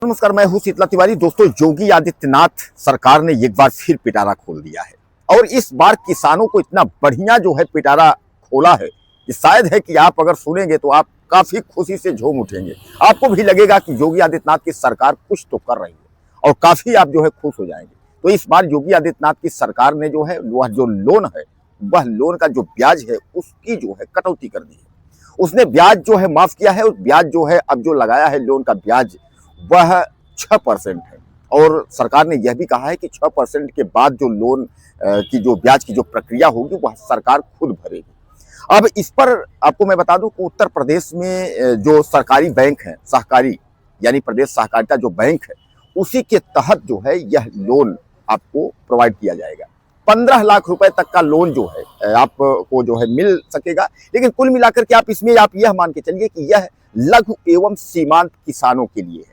नमस्कार, मैं हूं शीतला तिवारी। दोस्तों, योगी आदित्यनाथ सरकार ने एक बार फिर पिटारा खोल दिया है और इस बार किसानों को इतना बढ़िया जो है पिटारा खोला है कि शायद है कि आप अगर सुनेंगे तो आप काफी खुशी से झूम उठेंगे। आपको भी लगेगा कि योगी आदित्यनाथ की सरकार कुछ तो कर रही है और काफी आप जो है खुश हो जाएंगे। तो इस बार योगी आदित्यनाथ की सरकार ने जो है वह जो लोन है, वह लोन का जो ब्याज है उसकी जो है कटौती कर दी है। उसने ब्याज जो है माफ किया है। उस ब्याज जो है अब जो लगाया है लोन का ब्याज वह 6% है और सरकार ने यह भी कहा है कि 6% के बाद जो लोन की जो ब्याज की जो प्रक्रिया होगी वह सरकार खुद भरेगी। अब इस पर आपको मैं बता दूं कि उत्तर प्रदेश में जो सरकारी बैंक है, सहकारी यानी प्रदेश सहकारिता जो बैंक है, उसी के तहत जो है यह लोन आपको प्रोवाइड किया जाएगा। 15 लाख रुपए तक का लोन जो है आपको जो है मिल सकेगा। लेकिन कुल मिलाकर के आप यह मान के चलिए कि यह लघु एवं सीमांत किसानों के लिए है,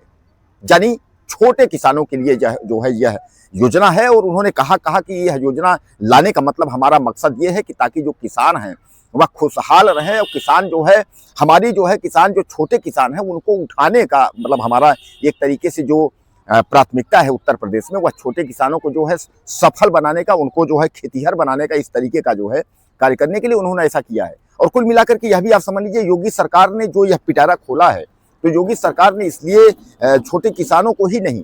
यानी छोटे किसानों के लिए जो है यह योजना है। और उन्होंने कहा कि यह योजना लाने का मतलब हमारा मकसद ये है कि ताकि जो किसान हैं वह खुशहाल रहे और किसान जो है हमारी जो है किसान जो छोटे किसान हैं उनको उठाने का मतलब हमारा एक तरीके से जो प्राथमिकता है उत्तर प्रदेश में वह छोटे किसानों को जो है सफल बनाने का, उनको जो है खेतीहर बनाने का, इस तरीके का जो है कार्य करने के लिए उन्होंने ऐसा किया है। और कुल मिलाकर के यह भी आप समझ लीजिए, योगी सरकार ने जो यह पिटारा खोला है तो योगी सरकार ने इसलिए छोटे किसानों को ही नहीं,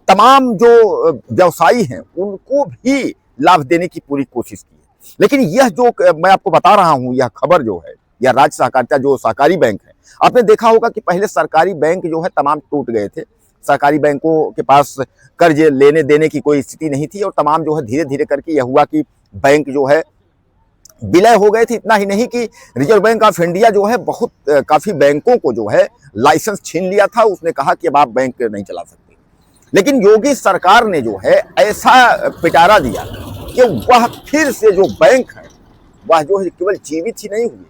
तमाम जो व्यवसायी हैं उनको भी लाभ देने की पूरी कोशिश की है। लेकिन यह जो मैं आपको बता रहा हूं, यह खबर जो है, यह राज्य सहकारिता जो सहकारी बैंक है, आपने देखा होगा कि पहले सरकारी बैंक जो है तमाम टूट गए थे। सरकारी बैंकों के पास कर्ज लेने देने की कोई स्थिति नहीं थी और तमाम जो है धीरे धीरे करके यह हुआ कि बैंक जो है विलय हो गए थे। इतना ही नहीं कि रिजर्व बैंक ऑफ इंडिया जो है बहुत काफी बैंकों को जो है लाइसेंस छीन लिया था। उसने कहा कि अब आप बैंक नहीं चला सकते। लेकिन योगी सरकार ने जो है ऐसा पिटारा दिया कि वह फिर से जो बैंक है वह जो है केवल जीवित ही नहीं हुई,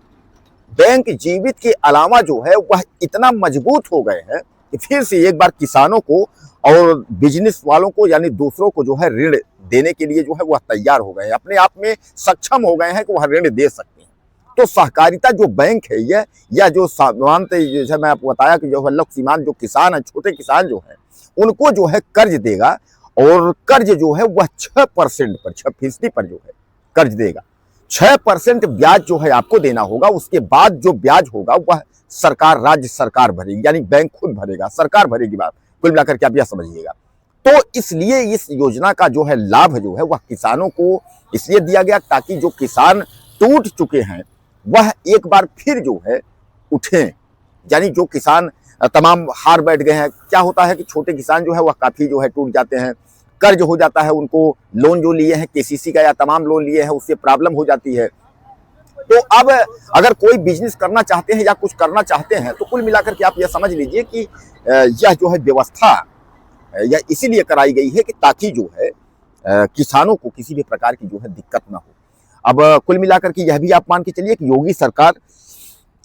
बैंक जीवित के अलावा जो है वह इतना मजबूत हो गए हैं कि फिर से एक बार किसानों को और बिजनेस वालों को यानी दूसरों को जो है ऋण देने के लिए जो है वह तैयार हो गए हैं, अपने आप में सक्षम हो गए हैं कि वह ऋण दे सकते हैं। तो सहकारिता जो बैंक है यह जो सामान्य जैसे मैं आपको बताया कि जो है लघु सीमांत जो किसान है, छोटे किसान जो है उनको जो है कर्ज देगा और कर्ज जो है वह 6% पर 6% पर जो है कर्ज देगा। 6% ब्याज जो है आपको देना होगा। उसके बाद जो ब्याज होगा वह सरकार, राज्य सरकार भरेगी, यानी बैंक खुद भरेगा, सरकार भरेगी। बात कुल मिलाकर के आप यह समझिएगा। तो इसलिए इस योजना का जो है लाभ जो है वह किसानों को इसलिए दिया गया ताकि जो किसान टूट चुके हैं वह एक बार फिर जो है उठें। यानी जो किसान तमाम हार बैठ गए हैं, क्या होता है कि छोटे किसान जो है वह काफी जो है टूट जाते हैं, कर्ज हो जाता है उनको, लोन जो लिए हैं केसीसी का या तमाम लोन लिए हैं उससे प्रॉब्लम हो जाती है। तो अब अगर कोई बिजनेस करना चाहते हैं या कुछ करना चाहते हैं तो कुल मिलाकर के आप यह समझ लीजिए कि यह जो है व्यवस्था यह इसीलिए कराई गई है कि ताकि जो है किसानों को किसी भी प्रकार की जो है दिक्कत ना हो। अब कुल मिलाकर के यह भी आप मान के चलिए कि योगी सरकार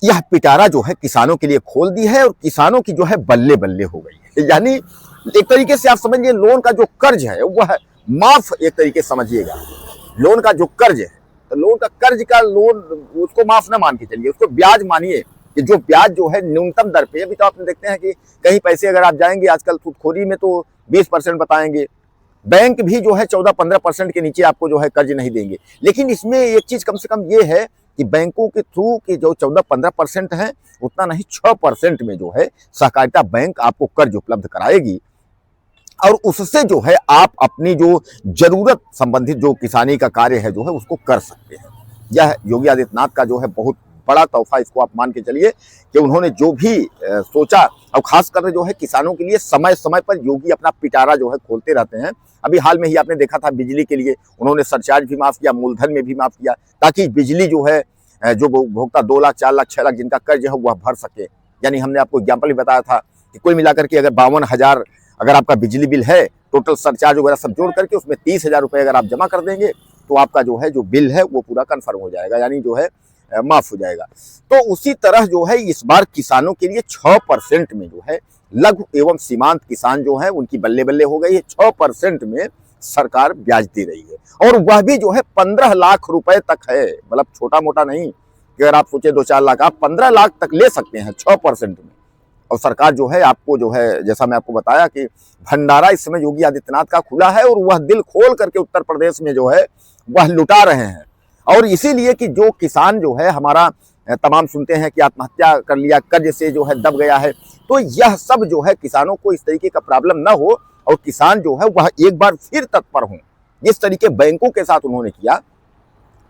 यह पिटारा जो है किसानों के लिए खोल दी है और किसानों की जो है बल्ले बल्ले हो गई है। यानी एक तरीके से आप समझिए लोन का जो कर्ज है वह माफ, एक तरीके से समझिएगा लोन का जो कर्ज है तो लोन का कर्ज का लोन उसको माफ ना मान के चलिए, उसको ब्याज मानिए कि जो ब्याज जो है न्यूनतम दर पे। अभी तो आपने देखते हैं कि कहीं पैसे अगर आप जाएंगे आजकल सूदखोरी में तो 20% बताएंगे, बैंक भी जो है 14-15% के नीचे आपको जो है कर्ज नहीं देंगे। लेकिन इसमें एक चीज कम से कम ये है कि बैंकों के थ्रू के जो 14-15% है उतना नहीं, 6% में जो है सहकारिता बैंक आपको कर्ज उपलब्ध कराएगी और उससे जो है आप अपनी जो जरूरत संबंधित जो किसानी का कार्य है जो है उसको कर सकते हैं। यह योगी आदित्यनाथ का जो है बहुत बड़ा तोहफा, इसको आप मान के चलिए कि उन्होंने जो भी सोचा और खासकर जो है किसानों के लिए समय समय पर योगी अपना पिटारा जो है खोलते रहते हैं। अभी हाल में ही आपने देखा था बिजली के लिए उन्होंने सरचार्ज भी माफ किया, मूलधन में भी माफ किया ताकि बिजली जो है जो उपभोक्ता 2 लाख 4 लाख 6 लाख जिनका कर्ज है वह भर सके। यानी हमने आपको एग्जाम्पल भी बताया था कि कुल मिलाकर के अगर 52,000 अगर आपका बिजली बिल है, टोटल सरचार्ज वगैरह सब जोड़ करके उसमें 30,000 रुपये अगर आप जमा कर देंगे तो आपका जो है जो बिल है वो पूरा कन्फर्म हो जाएगा, यानी जो है माफ हो जाएगा। तो उसी तरह जो है इस बार किसानों के लिए 6% में जो है लघु एवं सीमांत किसान जो है उनकी बल्ले बल्ले हो गई है। 6% में सरकार ब्याज दे रही है और वह भी जो है 15 लाख रुपए तक है, मतलब छोटा मोटा नहीं कि अगर आप सोचे 2-4 लाख, आप 15 लाख तक ले सकते हैं 6% में। और सरकार जो है आपको जो है, जैसा मैं आपको बताया कि भंडारा इस समय योगी आदित्यनाथ का खुला है और वह दिल खोल करके उत्तर प्रदेश में जो है वह लुटा रहे हैं। और इसीलिए कि जो किसान जो है हमारा तमाम सुनते हैं कि आत्महत्या कर लिया, कर्ज से जो है दब गया है, तो यह सब जो है किसानों को इस तरीके का प्रॉब्लम ना हो और किसान जो है वह एक बार फिर तत्पर हों। जिस तरीके बैंकों के साथ उन्होंने किया,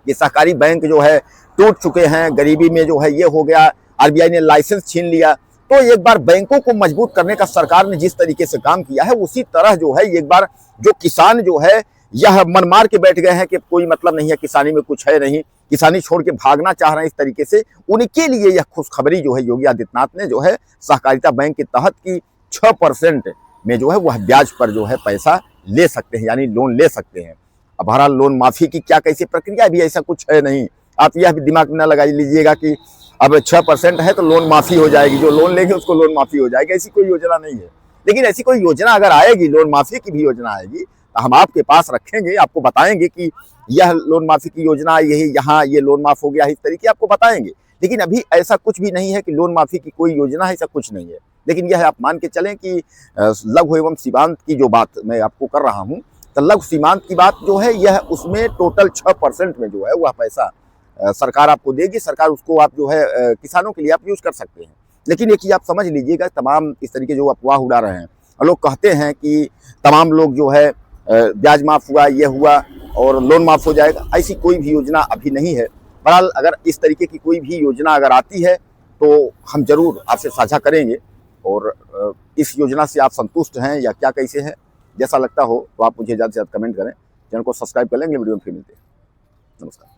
ये सहकारी बैंक जो है टूट चुके हैं, गरीबी में जो है ये हो गया, आरबीआई ने लाइसेंस छीन लिया, तो एक बार बैंकों को मजबूत करने का सरकार ने जिस तरीके से काम किया है, उसी तरह जो है एक बार जो किसान जो है यह मन मार के बैठ गए हैं कि कोई मतलब नहीं है, किसानी में कुछ है नहीं, किसानी छोड़ के भागना चाह रहे हैं, इस तरीके से उनके लिए यह खुशखबरी जो है योगी आदित्यनाथ ने जो है सहकारिता बैंक के तहत की 6% में जो है वह ब्याज पर जो है पैसा ले सकते हैं, यानी लोन ले सकते हैं। अब बहरहाल लोन माफी की क्या कैसी प्रक्रिया भी ऐसा कुछ है नहीं, आप यह भी दिमाग में न लगा लीजिएगा कि अब 6% है तो लोन माफी हो जाएगी, जो लोन लेंगे उसको लोन माफी हो जाएगी, ऐसी कोई योजना नहीं है। लेकिन ऐसी कोई योजना अगर आएगी, लोन माफी की भी योजना आएगी, तो हम आपके पास रखेंगे, आपको बताएंगे कि यह लोन माफी की योजना, यही यहाँ ये लोन माफ हो गया, इस तरीके आपको बताएंगे। लेकिन अभी ऐसा कुछ भी नहीं है कि लोन माफी की कोई योजना है, ऐसा कुछ नहीं है। लेकिन यह आप मान के चलें कि लघु एवं सीमांत की जो बात मैं आपको कर रहा हूँ, तो लघु सीमांत की बात जो है यह उसमें टोटल 6% में जो है वह पैसा सरकार आपको देगी। सरकार उसको आप जो है किसानों के लिए आप यूज कर सकते हैं। लेकिन एक चीज आप समझ लीजिएगा, तमाम इस तरीके जो अफवाह उड़ा रहे हैं और लोग कहते हैं कि तमाम लोग जो है ब्याज माफ हुआ, ये हुआ और लोन माफ हो जाएगा, ऐसी कोई भी योजना अभी नहीं है। बहरहाल अगर इस तरीके की कोई भी योजना अगर आती है तो हम जरूर आपसे साझा करेंगे। और इस योजना से आप संतुष्ट हैं या क्या कैसे हैं, जैसा लगता हो तो आप मुझे ज़्यादा से ज़्यादा कमेंट करें, चैनल को सब्सक्राइब कर लेंगे। वीडियो में फिर मिलते हैं, नमस्कार।